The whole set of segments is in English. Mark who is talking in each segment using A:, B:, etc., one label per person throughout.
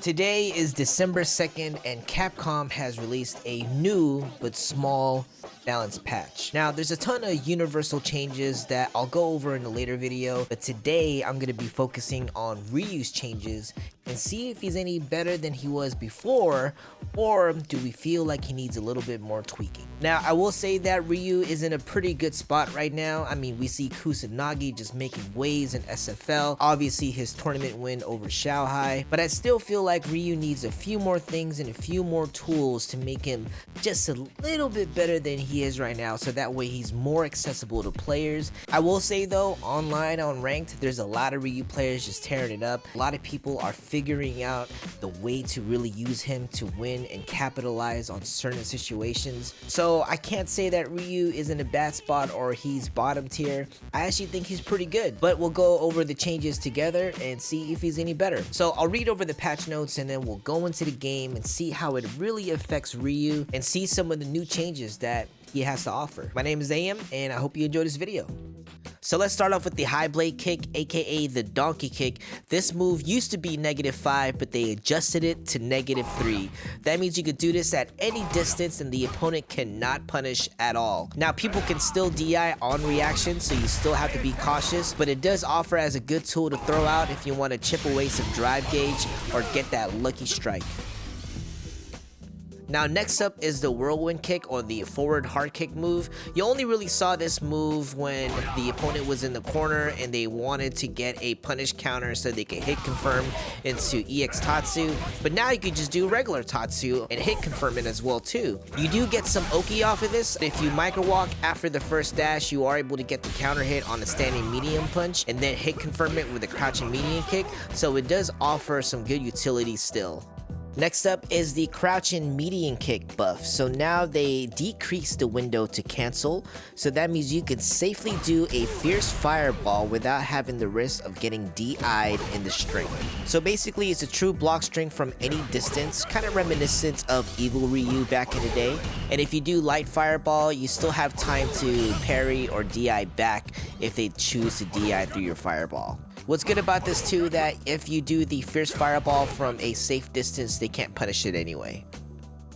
A: Today is December 2nd and Capcom has released a new but small balance patch. Now there's a ton of universal changes that I'll go over in a later video, but today I'm going to be focusing on Ryu's changes and see if he's any better than he was before, or do we feel like he needs a little bit more tweaking. Now I will say that Ryu is in a pretty good spot right now. I mean, we see Kusanagi just making waves in SFL, obviously his tournament win over Shanghai, but I still feel like Ryu needs a few more things and a few more tools to make him just a little bit better than he is right now, so that way he's more accessible to players. I will say though, online on ranked, there's a lot of Ryu players just tearing it up. A lot of people are figuring out the way to really use him to win and capitalize on certain situations. So I can't say that Ryu is in a bad spot or he's bottom tier. I actually think he's pretty good, but we'll go over the changes together and see if he's any better. So I'll read over the patch notes and then we'll go into the game and see how it really affects Ryu and see some of the new changes that he has to offer. My name is AM and I hope you enjoyed this video. So let's start off with the high blade kick, aka the donkey kick. This move used to be -5, but they adjusted it to -3. That means you could do this at any distance and the opponent cannot punish at all. Now people can still DI on reaction, so you still have to be cautious, but it does offer as a good tool to throw out if you want to chip away some drive gauge or get that lucky strike. Now next up is the whirlwind kick, or the forward hard kick move. You only really saw this move when the opponent was in the corner and they wanted to get a punish counter so they could hit confirm into EX Tatsu, but now you could just do regular Tatsu and hit confirm it as well too. You do get some Oki off of this. If you micro walk after the first dash, you are able to get the counter hit on the standing medium punch and then hit confirm it with a crouching medium kick, so it does offer some good utility still. Next up is the crouching median kick buff. So now they decrease the window to cancel, so that means you can safely do a fierce fireball without having the risk of getting DI'd in the string. So basically it's a true block string from any distance, kind of reminiscent of Evil Ryu back in the day. And if you do light fireball, you still have time to parry or DI back if they choose to DI through your fireball. What's good about this too, that if you do the fierce fireball from a safe distance, they can't punish it anyway.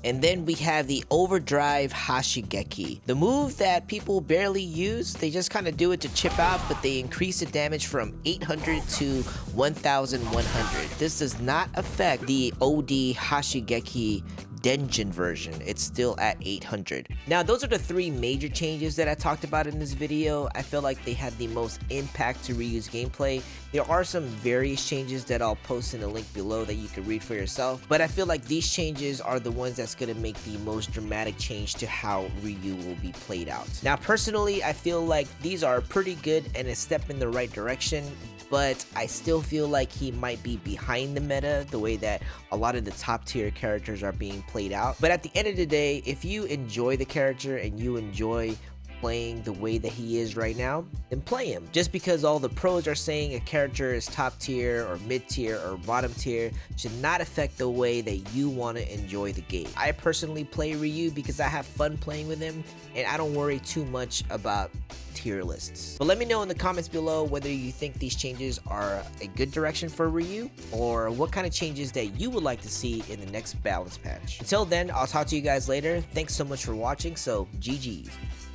A: And then we have the overdrive Hashigeki, the move that people barely use. They just kind of do it to chip out, but they increase the damage from 800 to 1100. This does not affect the OD Hashigeki Denjin version. It's still at 800. Now those are the three major changes that I talked about in this video. I feel like they had the most impact to Ryu's gameplay. There are some various changes that I'll post in the link below that you can read for yourself, but I feel like these changes are the ones that's going to make the most dramatic change to how Ryu will be played out. Now personally, I feel like these are pretty good and a step in the right direction, but I still feel like he might be behind the meta, the way that a lot of the top tier characters are being played out. But at the end of the day, if you enjoy the character and you enjoy playing the way that he is right now, then play him. Just because all the pros are saying a character is top tier or mid tier or bottom tier should not affect the way that you want to enjoy the game. I personally play Ryu because I have fun playing with him and I don't worry too much about tier lists. But let me know in the comments below whether you think these changes are a good direction for Ryu, or what kind of changes that you would like to see in the next balance patch. Until then, I'll talk to you guys later. Thanks so much for watching, so GG's.